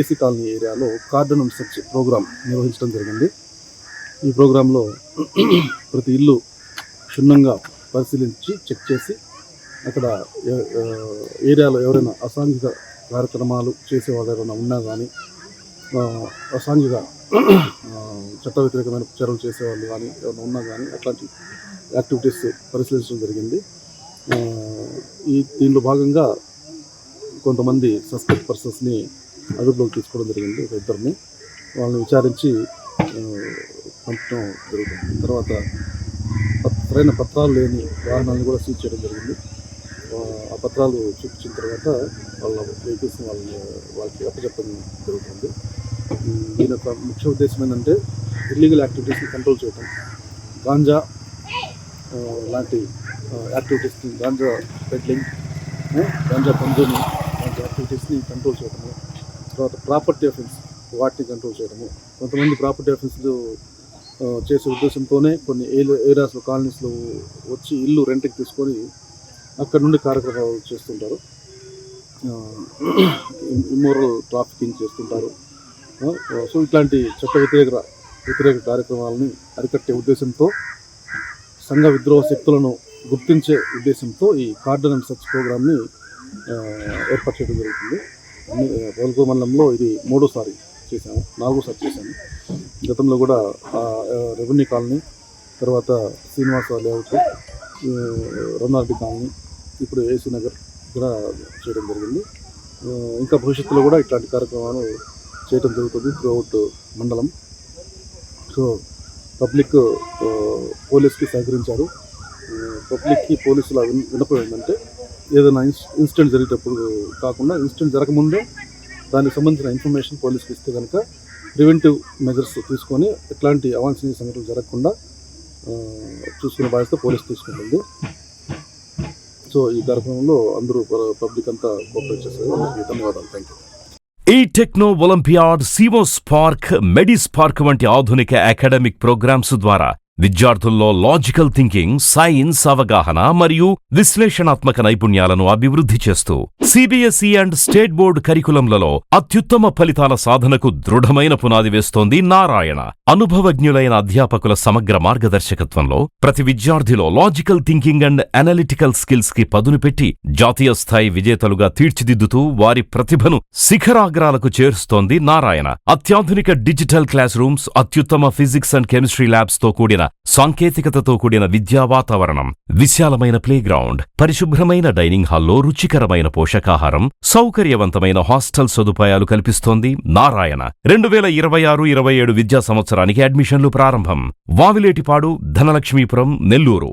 AC colony ఏరియాలో cordon and search programme నిర్వహించడం జరిగింది. ఈ ప్రోగ్రాంలో ప్రతి ఇల్లు క్షుణ్ణంగా పరిశీలించి చెక్ చేసి అక్కడ ఏరియాలో ఎవరైనా అసాంఘిక కార్యక్రమాలు చేసేవాళ్ళు ఎవరైనా ఉన్నా కానీ, అసాంఘిక చట్ట వ్యతిరేకమైన చర్యలు చేసేవాళ్ళు కానీ ఎవరైనా ఉన్నా కానీ అట్లాంటి యాక్టివిటీస్ పరిశీలించడం జరిగింది. దీనిలో భాగంగా కొంతమంది సస్పెక్ట్ పర్సన్స్ని అదుపులోకి తీసుకోవడం జరిగింది. ఒక ఇద్దరిని వాళ్ళని విచారించి పంపడం జరుగుతుంది. తర్వాత సరైన పత్రాలు లేని వాహనాలను కూడా సీజ్ చేయడం జరిగింది. ఆ పత్రాలు చూపించిన తర్వాత వాళ్ళ వెహికల్స్ని వాళ్ళకి అప్పచెప్పడం జరుగుతుంది. దీని యొక్క ముఖ్య ఉద్దేశం ఏంటంటే ఇల్లీగల్ యాక్టివిటీస్ని కంట్రోల్ చేయటం, గాంజా లాంటి యాక్టివిటీస్ని, గాంజా పెడ్లింగ్, గాంజా పంజోని లాంటి యాక్టివిటీస్ని కంట్రోల్ చేయడము. తర్వాత ప్రాపర్టీ అఫెన్స్ వాటిని కంట్రోల్ చేయడము. కొంతమంది ప్రాపర్టీ అఫెన్స్లు చేసే ఉద్దేశంతోనే కొన్ని ఏరియాస్లో, కాలనీస్లో వచ్చి ఇల్లు రెంట్కి తీసుకొని అక్కడ నుండి కార్యక్రమాలు చేస్తుంటారు. ఇమ్మోరల్ ట్రాఫికింగ్ చేస్తుంటారు. సో ఇట్లాంటి చట్ట వ్యతిరేక కార్యక్రమాలని అరికట్టే ఉద్దేశంతో, సంఘ విద్రోహ శక్తులను గుర్తించే ఉద్దేశంతో ఈ కార్డన్ అండ్ సెర్చ్ ప్రోగ్రామ్ని ఏర్పాటు చేయడం జరుగుతుంది. పొదలకూరు మండలంలో ఇది 3వ చేశాము, 4వ చేశాము. గతంలో కూడా రెవెన్యూ కాలనీ, తర్వాత శ్రీనివాస లేఅవుట్, రొన్నారెడ్డి కాలనీ, ఇప్పుడు ఏసీ నగర్ కూడా చేయడం జరిగింది. ఇంకా భవిష్యత్తులో కూడా ఇట్లాంటి కార్యక్రమాలు చేయడం జరుగుతుంది త్రూఅవుట్ మండలం. సో పబ్లిక్ పోలీస్కి సహకరించారు. పబ్లిక్కి పోలీసుల వినపం ఏంటంటే ఏదైనా ఇన్సిడెంట్ జరిగేటప్పుడు కాకుండా ఇన్సిడెంట్ జరగముందే దానికి సంబంధించిన ఇన్ఫర్మేషన్ పోలీస్కి ఇస్తే కనుక ప్రివెంటివ్ మెజర్స్ తీసుకొని ఎట్లాంటి అవాంఛనీయ సంఘటనలు జరగకుండా చూసుకునే బాధ్యత పోలీస్ తీసుకుంటుంది. సో ఈ కార్యక్రమంలో అందరూ పబ్లిక్ అంతా కోఆపరేట్ చేశారు. అందరికీ ధన్యవాదాలు. Thank you. ఈ టెక్నో ఒలింపియాడ్, సివోస్పార్క్, మెడిస్పార్క్ వంటి ఆధునిక అకాడమిక్ ప్రోగ్రామ్స్ ద్వారా విద్యార్థుల్లో లాజికల్ థింకింగ్, సైన్స్ అవగాహన మరియు విశ్లేషణాత్మక నైపుణ్యాలను అభివృద్ధి చేస్తూ సిబిఎస్ఈ అండ్ స్టేట్ బోర్డు కరికులంలలో అత్యుత్తమ ఫలితాల సాధనకు దృఢమైన పునాది వేస్తోంది నారాయణ. అనుభవజ్ఞులైన అధ్యాపకుల సమగ్ర మార్గదర్శకత్వంలో ప్రతి విద్యార్థిలో logical thinking and analytical skills కి పదును పెట్టి జాతీయ స్థాయి విజేతలుగా తీర్చిదిద్దుతూ వారి ప్రతిభను శిఖరాగ్రాలకు చేరుస్తోంది నారాయణ. అత్యాధునిక డిజిటల్ క్లాస్ రూమ్స్, అత్యుత్తమ ఫిజిక్స్ అండ్ కెమిస్ట్రీ ల్యాబ్స్ తో కూడిన సాంకేతికతతో కూడిన విద్యా వాతావరణం, విశాలమైన ప్లేగ్రౌండ్, పరిశుభ్రమైన డైనింగ్ హాల్లో రుచికరమైన పోషకాహారం, సౌకర్యవంతమైన హాస్టల్ సదుపాయాలు కల్పిస్తోంది నారాయణ. 2026-27 విద్యా సంవత్సరానికి అడ్మిషన్లు ప్రారంభం. వావిలేటిపాడు, ధనలక్ష్మీపురం, నెల్లూరు.